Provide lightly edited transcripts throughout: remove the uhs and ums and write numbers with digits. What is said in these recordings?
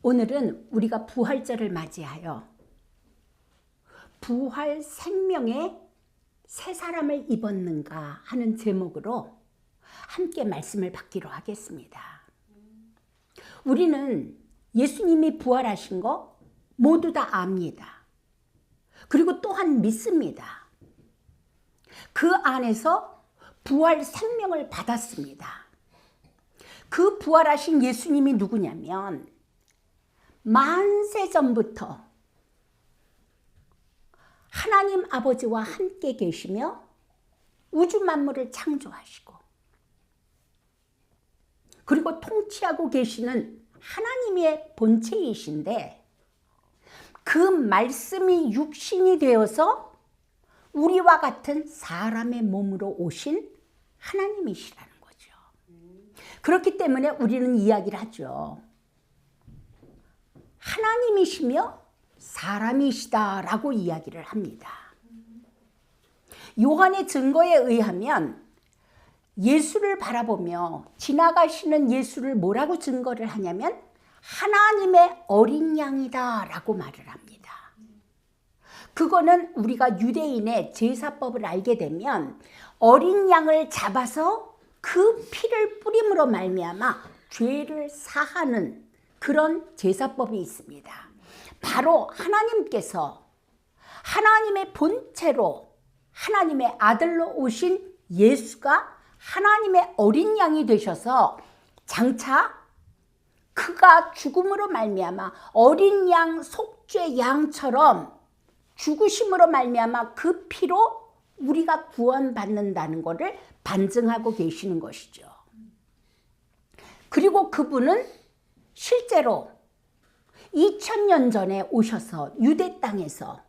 오늘은 우리가 부활절을 맞이하여 부활 생명의 새 사람을 입었는가 하는 제목으로 함께 말씀을 받기로 하겠습니다. 우리는 예수님이 부활하신 거 모두 다 압니다. 그리고 또한 믿습니다. 그 안에서 부활 생명을 받았습니다. 그 부활하신 예수님이 누구냐면 만세 전부터 하나님 아버지와 함께 계시며 우주 만물을 창조하시고 그리고 통치하고 계시는 하나님의 본체이신데 그 말씀이 육신이 되어서 우리와 같은 사람의 몸으로 오신 하나님이시라는 거죠. 그렇기 때문에 우리는 이야기를 하죠. 하나님이시며 사람이시다라고 이야기를 합니다. 요한의 증거에 의하면 예수를 바라보며 지나가시는 예수를 뭐라고 증거를 하냐면 하나님의 어린 양이다라고 말을 합니다. 그거는 우리가 유대인의 제사법을 알게 되면 어린 양을 잡아서 그 피를 뿌림으로 말미암아 죄를 사하는 그런 제사법이 있습니다. 바로 하나님께서 하나님의 본체로 하나님의 아들로 오신 예수가 하나님의 어린 양이 되셔서 장차 그가 죽음으로 말미암아 어린 양 속죄 양처럼 죽으심으로 말미암아 그 피로 우리가 구원받는다는 것을 반증하고 계시는 것이죠. 그리고 그분은 실제로 2000년 전에 오셔서 유대 땅에서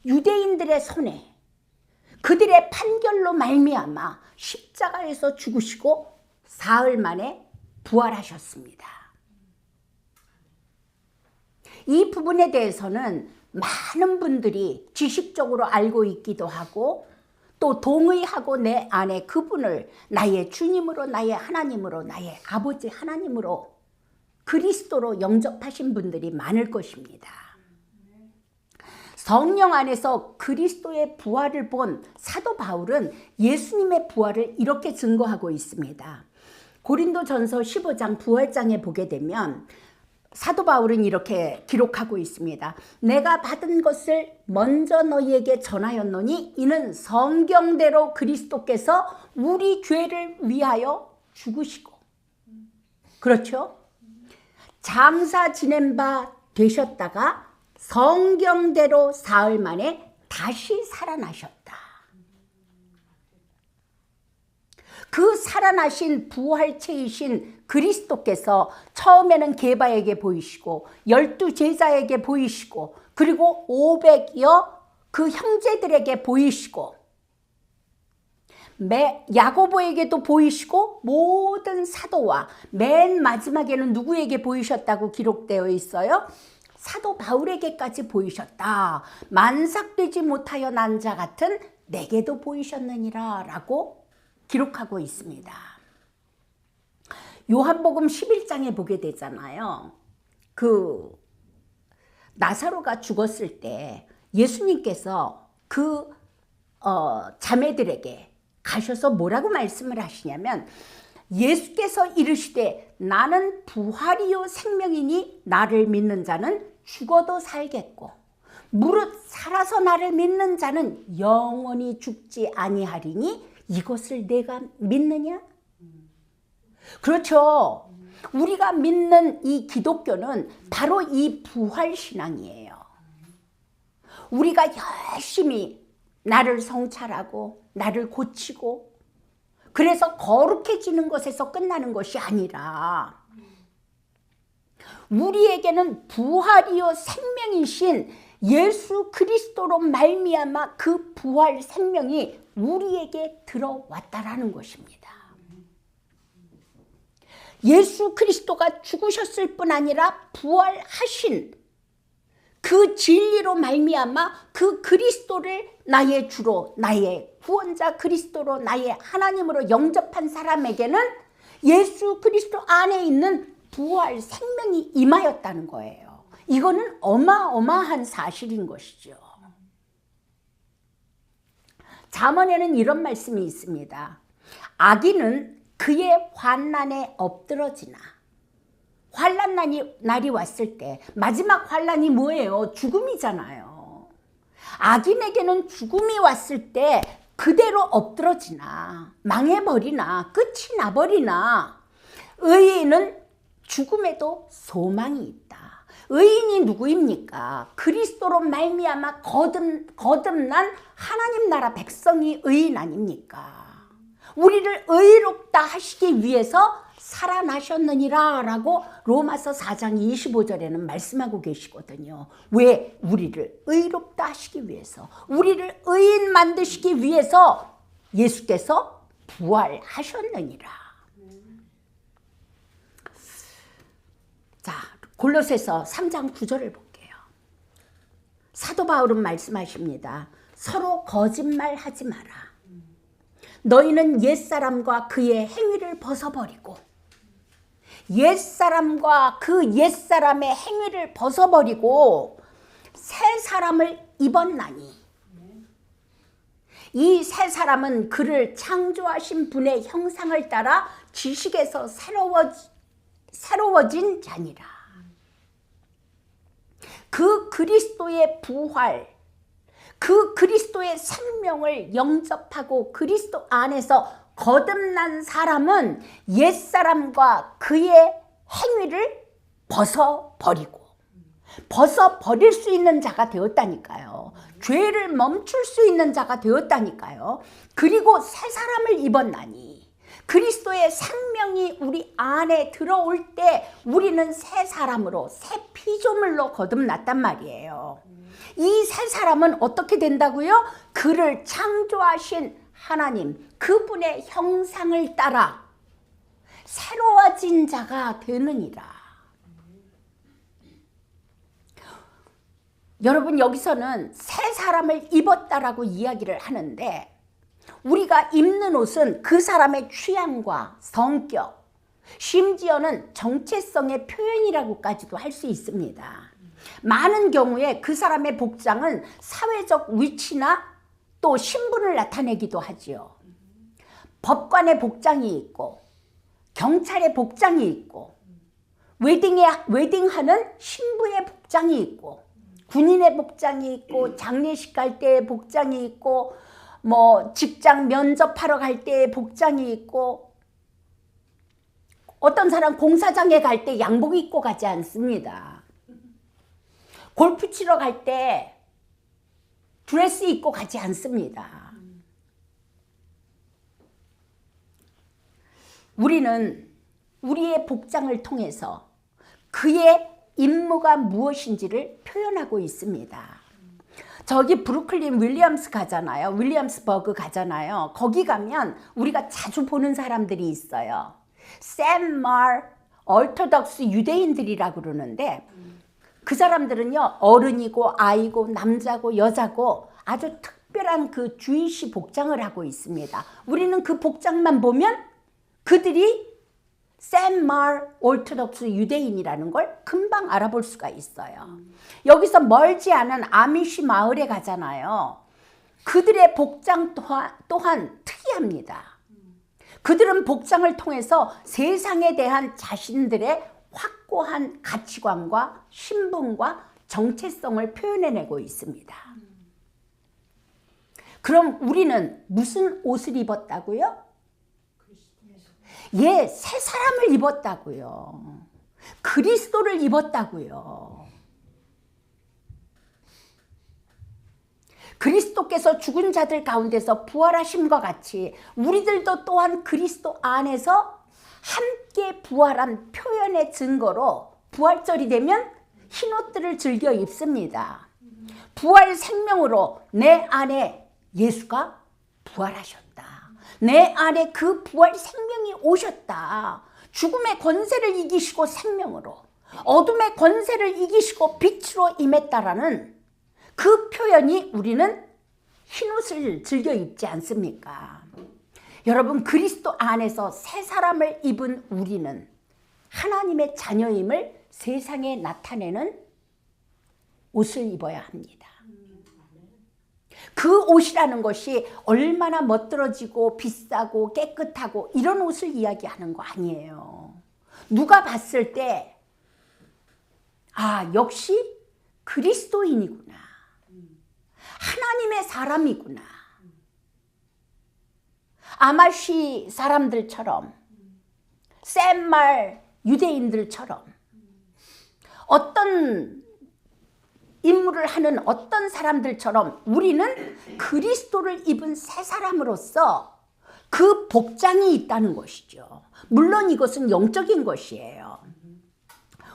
유대인들의 손에 그들의 판결로 말미암아 십자가에서 죽으시고 사흘 만에 부활하셨습니다. 이 부분에 대해서는 많은 분들이 지식적으로 알고 있기도 하고 또 동의하고 내 안에 그분을 나의 주님으로 나의 하나님으로 나의 아버지 하나님으로 그리스도로 영접하신 분들이 많을 것입니다. 성령 안에서 그리스도의 부활을 본 사도 바울은 예수님의 부활을 이렇게 증거하고 있습니다. 고린도전서 15장 부활장에 보게 되면 사도 바울은 이렇게 기록하고 있습니다. 내가 받은 것을 먼저 너희에게 전하였노니 이는 성경대로 그리스도께서 우리 죄를 위하여 죽으시고 그렇죠? 장사 지낸 바 되셨다가 성경대로 사흘 만에 다시 살아나셨다. 그 살아나신 부활체이신 그리스도께서 처음에는 게바에게 보이시고 12 제자에게 보이시고 그리고 500여 그 형제들에게 보이시고 야고보에게도 보이시고 모든 사도와 맨 마지막에는 누구에게 보이셨다고 기록되어 있어요? 사도 바울에게까지 보이셨다. 만삭되지 못하여 난 자 같은 내게도 보이셨느니라 라고 기록하고 있습니다. 요한복음 11장에 보게 되잖아요. 그 나사로가 죽었을 때 예수님께서 그 자매들에게 가셔서 뭐라고 말씀을 하시냐면 예수께서 이르시되 나는 부활이요 생명이니 나를 믿는 자는 죽어도 살겠고 무릇 살아서 나를 믿는 자는 영원히 죽지 아니하리니 이것을 내가 믿느냐? 그렇죠. 우리가 믿는 이 기독교는 바로 이 부활신앙이에요. 우리가 열심히 나를 성찰하고 나를 고치고 그래서 거룩해지는 것에서 끝나는 것이 아니라 우리에게는 부활이요 생명이신 예수 그리스도로 말미암아 그 부활 생명이 우리에게 들어왔다라는 것입니다. 예수 그리스도가 죽으셨을 뿐 아니라 부활하신 그 진리로 말미암아 그 그리스도를 나의 주로 나의 구원자 그리스도로 나의 하나님으로 영접한 사람에게는 예수 그리스도 안에 있는 부활 생명이 임하였다는 거예요. 이거는 어마어마한 사실인 것이죠. 잠언에는 이런 말씀이 있습니다. 악인은 그의 환난에 엎드러지나. 환난 날이 왔을 때 마지막 환난이 뭐예요? 죽음이잖아요. 악인에게는 죽음이 왔을 때 그대로 엎드러지나 망해버리나 끝이 나버리나, 의인은 죽음에도 소망이 있다. 의인이 누구입니까? 그리스도로 말미암아 거듭난 하나님 나라 백성이 의인 아닙니까? 우리를 의롭다 하시기 위해서 살아나셨느니라 라고 로마서 4장 25절에는 말씀하고 계시거든요. 왜? 우리를 의롭다 하시기 위해서, 우리를 의인 만드시기 위해서 예수께서 부활하셨느니라. 자, 골로새서 3장 9절을 볼게요. 사도 바울은 말씀하십니다. 서로 거짓말하지 마라. 너희는 옛사람과 그의 행위를 벗어버리고, 옛사람과 그 옛사람의 행위를 벗어버리고 새 사람을 입었나니, 이 새 사람은 그를 창조하신 분의 형상을 따라 지식에서 새로워진 자니라. 그 그리스도의 부활, 그 그리스도의 생명을 영접하고 그리스도 안에서 거듭난 사람은 옛사람과 그의 행위를 벗어버리고 벗어버릴 수 있는 자가 되었다니까요. 죄를 멈출 수 있는 자가 되었다니까요. 그리고 새 사람을 입었나니, 그리스도의 생명이 우리 안에 들어올 때 우리는 새 사람으로, 새 피조물로 거듭났단 말이에요. 이 새 사람은 어떻게 된다고요? 그를 창조하신 하나님, 그분의 형상을 따라 새로워진 자가 되느니라. 여러분, 여기서는 새 사람을 입었다라고 이야기를 하는데, 우리가 입는 옷은 그 사람의 취향과 성격, 심지어는 정체성의 표현이라고까지도 할 수 있습니다. 많은 경우에 그 사람의 복장은 사회적 위치나 또 신분을 나타내기도 하지요. 법관의 복장이 있고, 경찰의 복장이 있고, 웨딩하는 신부의 복장이 있고, 군인의 복장이 있고, 장례식 갈 때의 복장이 있고, 직장 면접하러 갈 때의 복장이 있고, 어떤 사람 공사장에 갈 때 양복 입고 가지 않습니다. 골프 치러 갈 때 드레스 입고 가지 않습니다. 우리는 우리의 복장을 통해서 그의 임무가 무엇인지를 표현하고 있습니다. 저기 브루클린 윌리엄스 가잖아요. 윌리엄스버그 가잖아요. 거기 가면 우리가 자주 보는 사람들이 있어요. 샌말 얼토덕스 유대인들이라고 그러는데, 그 사람들은요, 어른이고 아이고 남자고 여자고 아주 특별한 그 주이시 복장을 하고 있습니다. 우리는 그 복장만 보면 그들이 샌말 오르토독스 유대인이라는 걸 금방 알아볼 수가 있어요. 여기서 멀지 않은 아미시 마을에 가잖아요. 그들의 복장 또한 특이합니다. 그들은 복장을 통해서 세상에 대한 자신들의 확고한 가치관과 신분과 정체성을 표현해내고 있습니다. 그럼 우리는 무슨 옷을 입었다고요? 예, 새 사람을 입었다고요. 그리스도를 입었다고요. 그리스도께서 죽은 자들 가운데서 부활하심과 같이 우리들도 또한 그리스도 안에서 함께 부활한 표현의 증거로 부활절이 되면 흰옷들을 즐겨 입습니다. 부활 생명으로 내 안에 예수가 부활하셨다. 내 안에 그 부활 생명이 오셨다. 죽음의 권세를 이기시고 생명으로, 어둠의 권세를 이기시고 빛으로 임했다라는 그 표현이 우리는 흰옷을 즐겨 입지 않습니까? 여러분, 그리스도 안에서 새 사람을 입은 우리는 하나님의 자녀임을 세상에 나타내는 옷을 입어야 합니다. 그 옷이라는 것이 얼마나 멋들어지고 비싸고 깨끗하고 이런 옷을 이야기하는 거 아니에요. 누가 봤을 때 아, 역시 그리스도인이구나. 하나님의 사람이구나. 아마시 사람들처럼, 셈말 유대인들처럼 어떤 임무를 하는 어떤 사람들처럼 우리는 그리스도를 입은 새 사람으로서 그 복장이 있다는 것이죠. 물론 이것은 영적인 것이에요.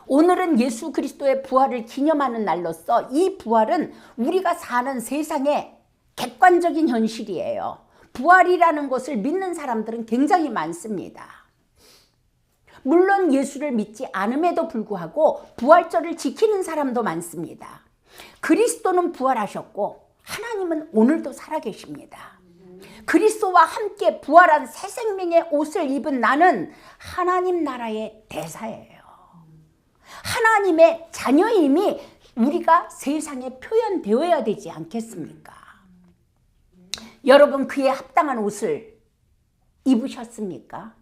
오늘은 예수 그리스도의 부활을 기념하는 날로서 이 부활은 우리가 사는 세상의 객관적인 현실이에요. 부활이라는 것을 믿는 사람들은 굉장히 많습니다. 물론 예수를 믿지 않음에도 불구하고 부활절을 지키는 사람도 많습니다. 그리스도는 부활하셨고 하나님은 오늘도 살아계십니다. 그리스도와 함께 부활한 새 생명의 옷을 입은 나는 하나님 나라의 대사예요. 하나님의 자녀임이 우리가 세상에 표현되어야 되지 않겠습니까? 여러분 그에 합당한 옷을 입으셨습니까?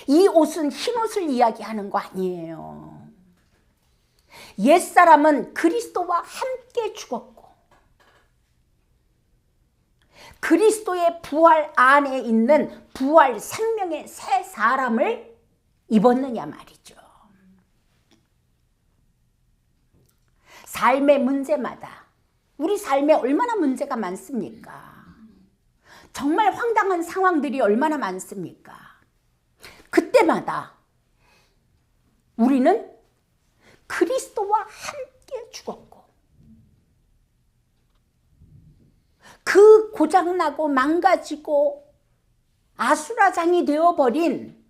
이 옷은 흰 옷을 이야기하는 거 아니에요. 옛사람은 그리스도와 함께 죽었고 그리스도의 부활 안에 있는 부활 생명의 새 사람을 입었느냐 말이죠. 삶의 문제마다 우리 삶에 얼마나 문제가 많습니까? 정말 황당한 상황들이 얼마나 많습니까? 그때마다 우리는 그리스도와 함께 죽었고 그 고장나고 망가지고 아수라장이 되어버린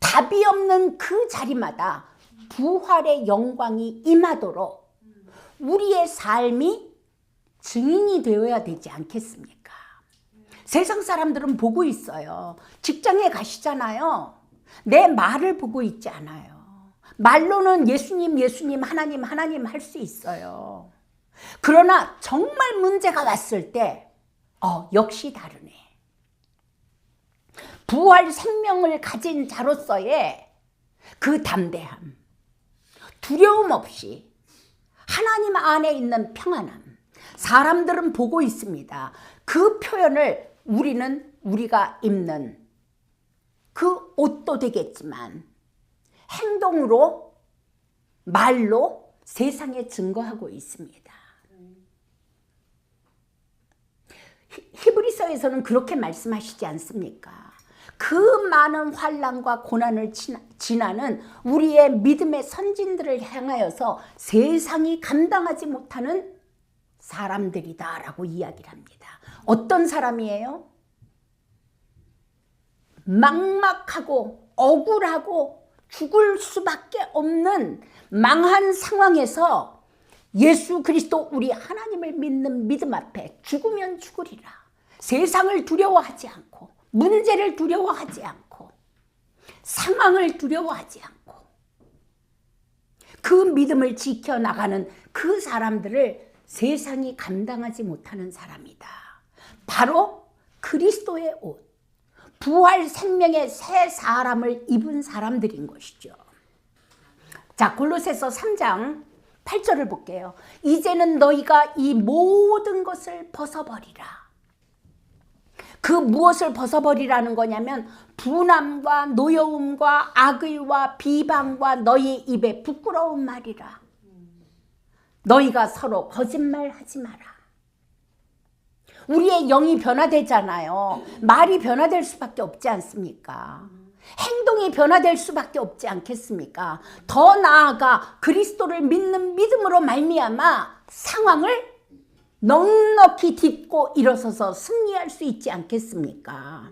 답이 없는 그 자리마다 부활의 영광이 임하도록 우리의 삶이 증인이 되어야 되지 않겠습니까? 세상 사람들은 보고 있어요. 직장에 가시잖아요. 내 말을 보고 있지 않아요. 말로는 예수님, 예수님, 하나님, 하나님 할 수 있어요. 그러나 정말 문제가 왔을 때 역시 다르네. 부활 생명을 가진 자로서의 그 담대함, 두려움 없이 하나님 안에 있는 평안함, 사람들은 보고 있습니다. 그 표현을 우리가 입는 그 옷도 되겠지만 행동으로 말로 세상에 증거하고 있습니다. 히브리서에서는 그렇게 말씀하시지 않습니까? 그 많은 환난과 고난을 지나는 우리의 믿음의 선진들을 향하여서 세상이 감당하지 못하는 사람들이다 라고 이야기를 합니다. 어떤 사람이에요? 막막하고 억울하고 죽을 수밖에 없는 망한 상황에서 예수 그리스도 우리 하나님을 믿는 믿음 앞에 죽으면 죽으리라. 세상을 두려워하지 않고 문제를 두려워하지 않고 상황을 두려워하지 않고 그 믿음을 지켜나가는 그 사람들을 세상이 감당하지 못하는 사람이다. 바로 그리스도의 옷, 부활 생명의 새 사람을 입은 사람들인 것이죠. 자, 골로새서 3장 8절을 볼게요. 이제는 너희가 이 모든 것을 벗어버리라. 그 무엇을 벗어버리라는 거냐면 분함과 노여움과 악의와 비방과 너희 입에 부끄러운 말이라. 너희가 서로 거짓말하지 마라. 우리의 영이 변화되잖아요. 말이 변화될 수밖에 없지 않습니까? 행동이 변화될 수밖에 없지 않겠습니까? 더 나아가 그리스도를 믿는 믿음으로 말미암아 상황을 넉넉히 딛고 일어서서 승리할 수 있지 않겠습니까?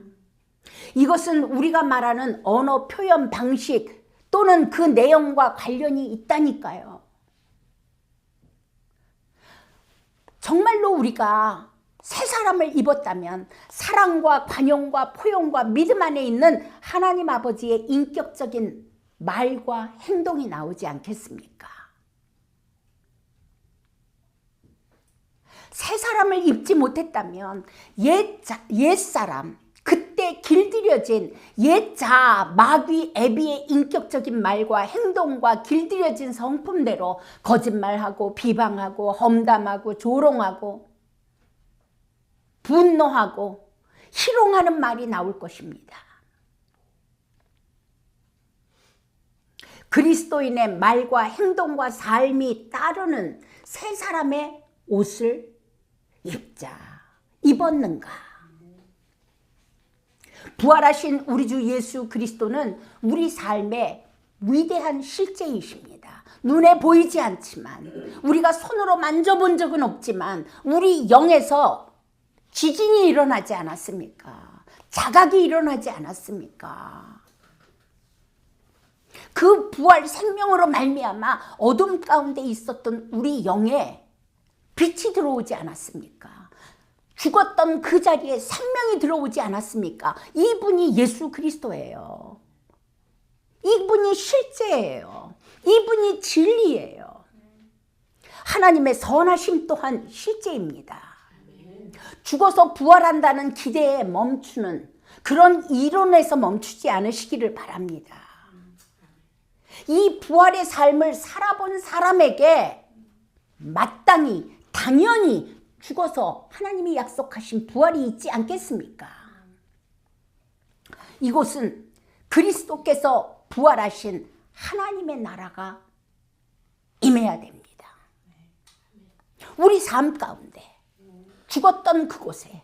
이것은 우리가 말하는 언어 표현 방식 또는 그 내용과 관련이 있다니까요. 정말로 우리가 새 사람을 입었다면 사랑과 관용과 포용과 믿음 안에 있는 하나님 아버지의 인격적인 말과 행동이 나오지 않겠습니까? 새 사람을 입지 못했다면 옛사람, 그때 길들여진 옛자, 마귀, 애비의 인격적인 말과 행동과 길들여진 성품대로 거짓말하고 비방하고 험담하고 조롱하고 분노하고 희롱하는 말이 나올 것입니다. 그리스도인의 말과 행동과 삶이 따르는 새 사람의 옷을 입었는가? 부활하신 우리 주 예수 그리스도는 우리 삶의 위대한 실제이십니다. 눈에 보이지 않지만, 우리가 손으로 만져본 적은 없지만 우리 영에서 지진이 일어나지 않았습니까? 자각이 일어나지 않았습니까? 그 부활 생명으로 말미암아 어둠 가운데 있었던 우리 영에 빛이 들어오지 않았습니까? 죽었던 그 자리에 생명이 들어오지 않았습니까? 이분이 예수 그리스도예요. 이분이 실제예요. 이분이 진리예요. 하나님의 선하심 또한 실제입니다. 죽어서 부활한다는 기대에 멈추는 그런 이론에서 멈추지 않으시기를 바랍니다. 이 부활의 삶을 살아본 사람에게 마땅히 당연히 죽어서 하나님이 약속하신 부활이 있지 않겠습니까? 이곳은 그리스도께서 부활하신 하나님의 나라가 임해야 됩니다. 우리 삶 가운데 죽었던 그곳에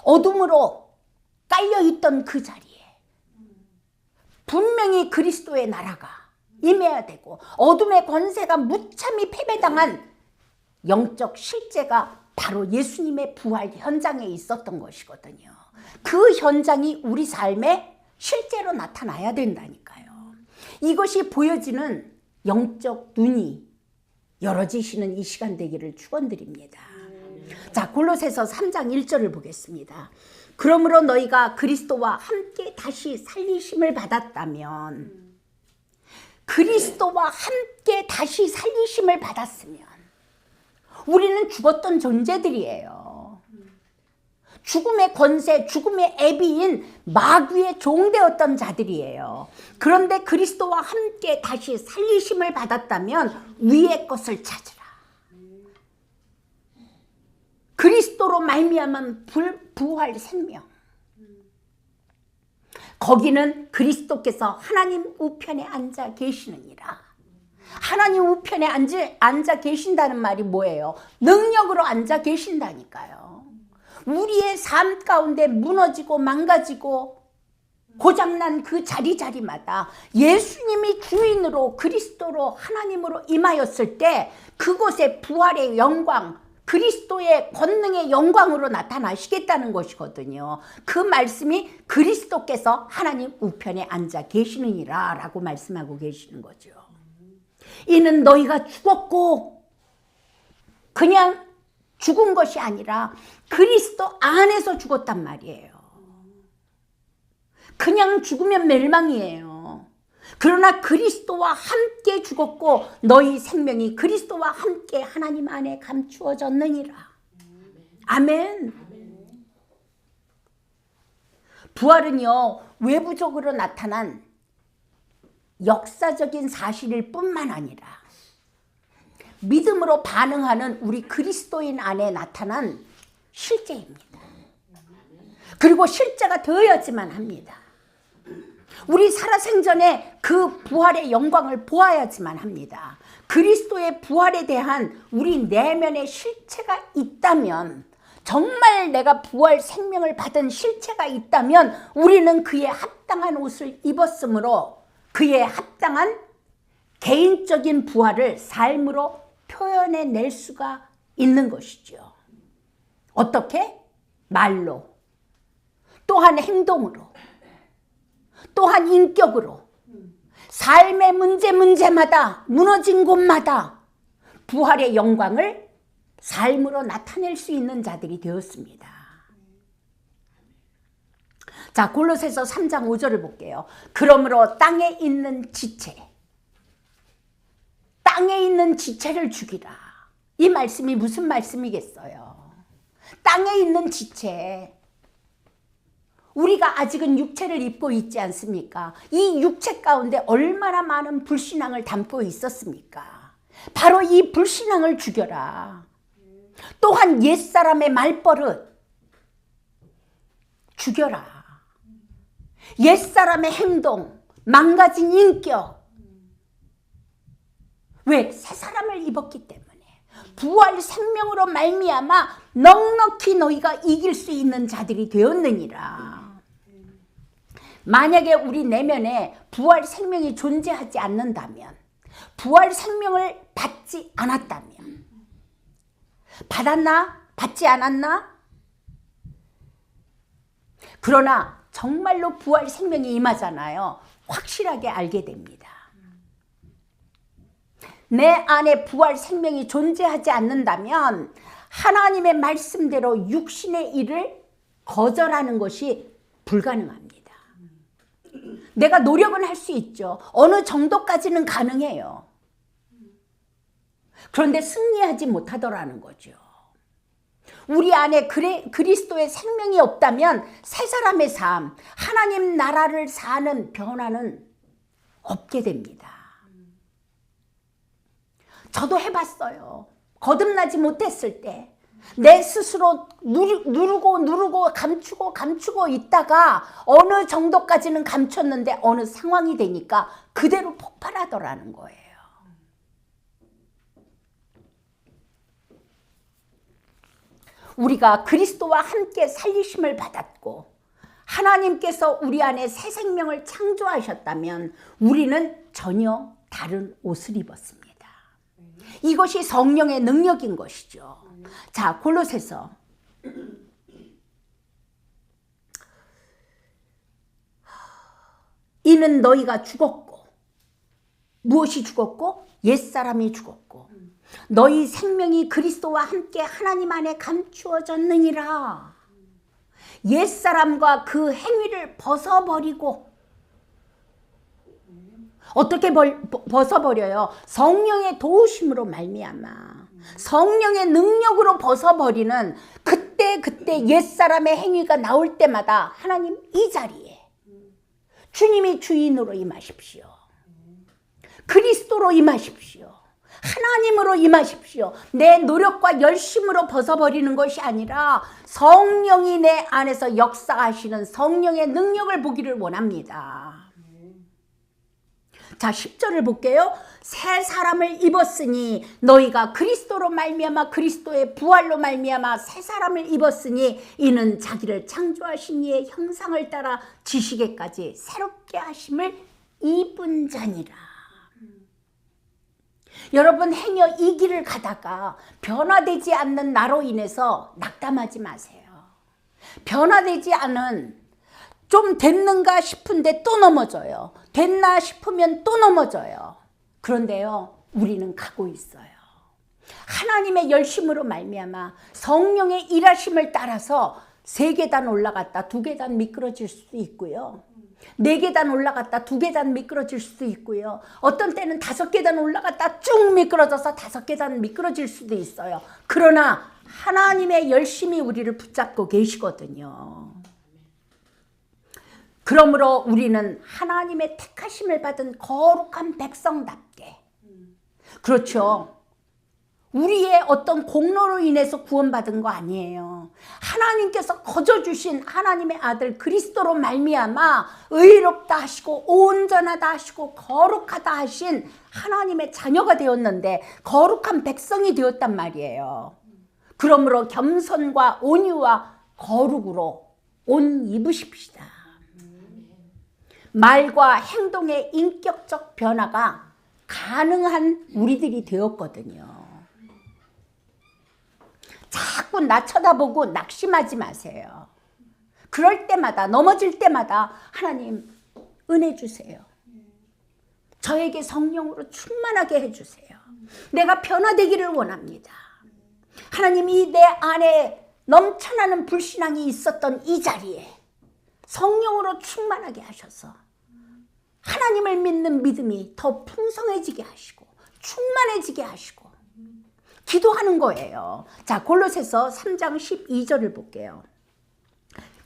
어둠으로 깔려있던 그 자리에 분명히 그리스도의 나라가 임해야 되고 어둠의 권세가 무참히 패배당한 영적 실제가 바로 예수님의 부활 현장에 있었던 것이거든요. 그 현장이 우리 삶에 실제로 나타나야 된다니까요. 이것이 보여지는 영적 눈이 열어지시는 이 시간 되기를 축원드립니다. 자, 골로새서 3장 1절을 보겠습니다. 그러므로 너희가 그리스도와 함께 다시 살리심을 받았다면, 그리스도와 함께 다시 살리심을 받았으면 우리는 죽었던 존재들이에요. 죽음의 권세, 죽음의 애비인 마귀의 종되었던 자들이에요. 그런데 그리스도와 함께 다시 살리심을 받았다면 위의 것을 찾으라. 그리스도로 말미암은 부활 생명. 거기는 그리스도께서 하나님 우편에 앉아 계시느니라. 하나님 우편에 앉아 계신다는 말이 뭐예요? 능력으로 앉아 계신다니까요. 우리의 삶 가운데 무너지고 망가지고 고장난 그 자리마다 예수님이 주인으로 그리스도로 하나님으로 임하였을 때 그곳에 부활의 영광, 그리스도의 권능의 영광으로 나타나시겠다는 것이거든요. 그 말씀이 그리스도께서 하나님 우편에 앉아 계시느니라 라고 말씀하고 계시는 거죠. 이는 너희가 죽었고 그냥 죽은 것이 아니라 그리스도 안에서 죽었단 말이에요. 그냥 죽으면 멸망이에요. 그러나 그리스도와 함께 죽었고 너희 생명이 그리스도와 함께 하나님 안에 감추어졌느니라. 아멘. 부활은요, 외부적으로 나타난 역사적인 사실일 뿐만 아니라 믿음으로 반응하는 우리 그리스도인 안에 나타난 실제입니다. 그리고 실제가 되어야지만 합니다. 우리 살아생전에 그 부활의 영광을 보아야지만 합니다. 그리스도의 부활에 대한 우리 내면의 실체가 있다면, 정말 내가 부활 생명을 받은 실체가 있다면 우리는 그에 합당한 옷을 입었으므로 그에 합당한 개인적인 부활을 삶으로 표현해낼 수가 있는 것이죠. 어떻게? 말로, 또한 행동으로, 또한 인격으로, 삶의 문제마다, 무너진 곳마다 부활의 영광을 삶으로 나타낼 수 있는 자들이 되었습니다. 자, 골로새서 3장 5절을 볼게요. 그러므로 땅에 있는 지체를 죽이라. 이 말씀이 무슨 말씀이겠어요? 땅에 있는 지체. 우리가 아직은 육체를 입고 있지 않습니까? 이 육체 가운데 얼마나 많은 불신앙을 담고 있었습니까? 바로 이 불신앙을 죽여라. 또한 옛사람의 말버릇 죽여라. 옛사람의 행동, 망가진 인격. 왜? 새 사람을 입었기 때문에. 부활 생명으로 말미암아 넉넉히 너희가 이길 수 있는 자들이 되었느니라. 만약에 우리 내면에 부활 생명이 존재하지 않는다면, 부활 생명을 받지 않았다면, 받았나? 받지 않았나? 그러나 정말로 부활 생명이 임하잖아요. 확실하게 알게 됩니다. 내 안에 부활 생명이 존재하지 않는다면 하나님의 말씀대로 육신의 일을 거절하는 것이 불가능합니다. 내가 노력은 할 수 있죠. 어느 정도까지는 가능해요. 그런데 승리하지 못하더라는 거죠. 우리 안에 그리스도의 생명이 없다면 새 사람의 삶, 하나님 나라를 사는 변화는 없게 됩니다. 저도 해봤어요. 거듭나지 못했을 때 내 스스로 누르고 감추고 있다가 어느 정도까지는 감췄는데 어느 상황이 되니까 그대로 폭발하더라는 거예요. 우리가 그리스도와 함께 살리심을 받았고 하나님께서 우리 안에 새 생명을 창조하셨다면 우리는 전혀 다른 옷을 입었습니다. 이것이 성령의 능력인 것이죠. 자, 골로새서 이는 너희가 죽었고, 무엇이 죽었고? 옛사람이 죽었고 너희 생명이 그리스도와 함께 하나님 안에 감추어졌느니라. 옛사람과 그 행위를 벗어버리고. 어떻게 벗어버려요? 성령의 도우심으로 말미암아 성령의 능력으로 벗어버리는 그때 옛사람의 행위가 나올 때마다 하나님 이 자리에 주님이 주인으로 임하십시오. 그리스도로 임하십시오. 하나님으로 임하십시오. 내 노력과 열심으로 벗어버리는 것이 아니라 성령이 내 안에서 역사하시는 성령의 능력을 보기를 원합니다. 자, 10절을 볼게요. 새 사람을 입었으니 너희가 그리스도로 말미암아 그리스도의 부활로 말미암아 새 사람을 입었으니 이는 자기를 창조하신 이의 형상을 따라 지식에까지 새롭게 하심을 입은 자니라. 여러분, 행여 이 길을 가다가 변화되지 않는 나로 인해서 낙담하지 마세요. 변화되지 않은, 좀 됐는가 싶은데 또 넘어져요. 됐나 싶으면 또 넘어져요. 그런데요, 우리는 가고 있어요. 하나님의 열심으로 말미암아 성령의 일하심을 따라서 3계단 올라갔다 2계단 미끄러질 수도 있고요. 4계단 올라갔다 2계단 미끄러질 수도 있고요. 어떤 때는 5계단 올라갔다 쭉 미끄러져서 5계단 미끄러질 수도 있어요. 그러나 하나님의 열심이 우리를 붙잡고 계시거든요. 그러므로 우리는 하나님의 택하심을 받은 거룩한 백성답게, 그렇죠, 우리의 어떤 공로로 인해서 구원받은 거 아니에요. 하나님께서 거저주신 하나님의 아들 그리스도로 말미암아 의롭다 하시고 온전하다 하시고 거룩하다 하신 하나님의 자녀가 되었는데 거룩한 백성이 되었단 말이에요. 그러므로 겸손과 온유와 거룩으로 옷 입으십시다. 말과 행동의 인격적 변화가 가능한 우리들이 되었거든요. 자꾸 나 쳐다보고 낙심하지 마세요. 그럴 때마다, 넘어질 때마다 하나님 은혜 주세요. 저에게 성령으로 충만하게 해주세요. 내가 변화되기를 원합니다. 하나님이 내 안에 넘쳐나는 불신앙이 있었던 이 자리에 성령으로 충만하게 하셔서 하나님을 믿는 믿음이 더 풍성해지게 하시고 충만해지게 하시고 기도하는 거예요. 자, 골로새서 3장 12절을 볼게요.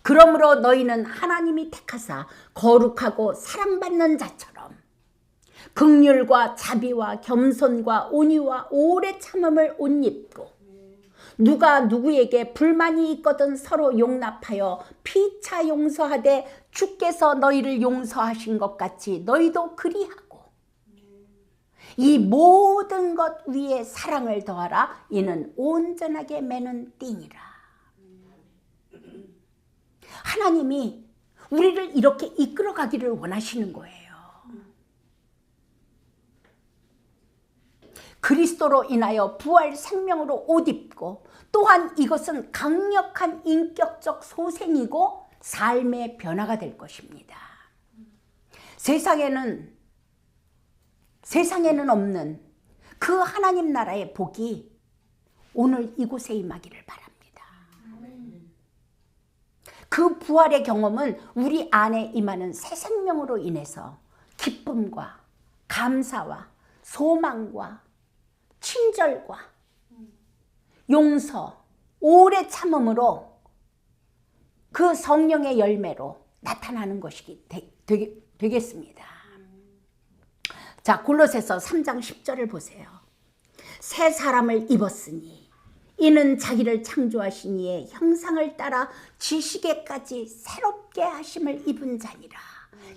그러므로 너희는 하나님이 택하사 거룩하고 사랑받는 자처럼 긍휼과 자비와 겸손과 온유와 오래 참음을 옷 입고 누가 누구에게 불만이 있거든 서로 용납하여 피차 용서하되 주께서 너희를 용서하신 것 같이 너희도 그리하고 이 모든 것 위에 사랑을 더하라. 이는 온전하게 매는 띠니라. 하나님이 우리를 이렇게 이끌어가기를 원하시는 거예요. 그리스도로 인하여 부활 생명으로 옷 입고 또한 이것은 강력한 인격적 소생이고 삶의 변화가 될 것입니다. 세상에는 없는 그 하나님 나라의 복이 오늘 이곳에 임하기를 바랍니다. 그 부활의 경험은 우리 안에 임하는 새 생명으로 인해서 기쁨과 감사와 소망과 친절과 용서, 오래 참음으로 그 성령의 열매로 나타나는 것이 되겠습니다. 자, 골로새서 3장 10절을 보세요. 새 사람을 입었으니 이는 자기를 창조하신 이의 형상을 따라 지식에까지 새롭게 하심을 입은 자니라.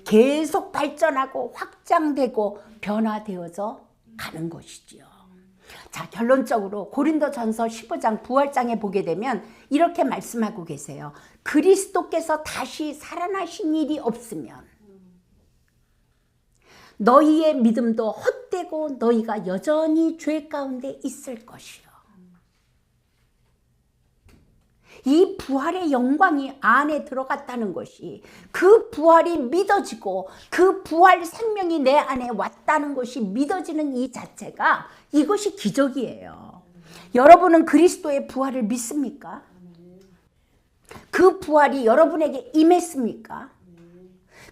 계속 발전하고 확장되고 변화되어져 가는 것이지요. 자, 결론적으로 고린도전서 15장 부활장에 보게 되면 이렇게 말씀하고 계세요. 그리스도께서 다시 살아나신 일이 없으면 너희의 믿음도 헛되고 너희가 여전히 죄 가운데 있을 것이요. 이 부활의 영광이 안에 들어갔다는 것이, 그 부활이 믿어지고 그 부활 생명이 내 안에 왔다는 것이 믿어지는 이 자체가, 이것이 기적이에요. 여러분은 그리스도의 부활을 믿습니까? 그 부활이 여러분에게 임했습니까?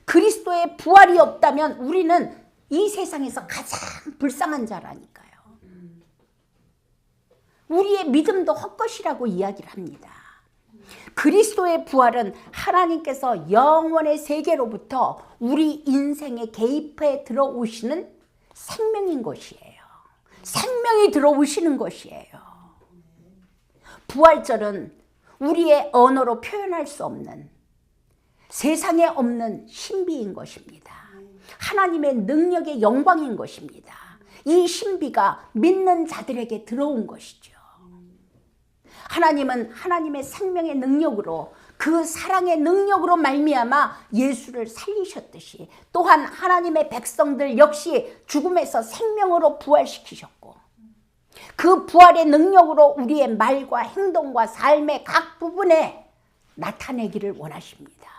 그리스도의 부활이 없다면 우리는 이 세상에서 가장 불쌍한 자라니까요. 우리의 믿음도 헛것이라고 이야기를 합니다. 그리스도의 부활은 하나님께서 영원의 세계로부터 우리 인생에 개입해 들어오시는 생명인 것이에요. 생명이 들어오시는 것이에요. 부활절은 우리의 언어로 표현할 수 없는, 세상에 없는 신비인 것입니다. 하나님의 능력의 영광인 것입니다. 이 신비가 믿는 자들에게 들어온 것이죠. 하나님은 하나님의 생명의 능력으로, 그 사랑의 능력으로 말미암아 예수를 살리셨듯이 또한 하나님의 백성들 역시 죽음에서 생명으로 부활시키셨고, 그 부활의 능력으로 우리의 말과 행동과 삶의 각 부분에 나타내기를 원하십니다.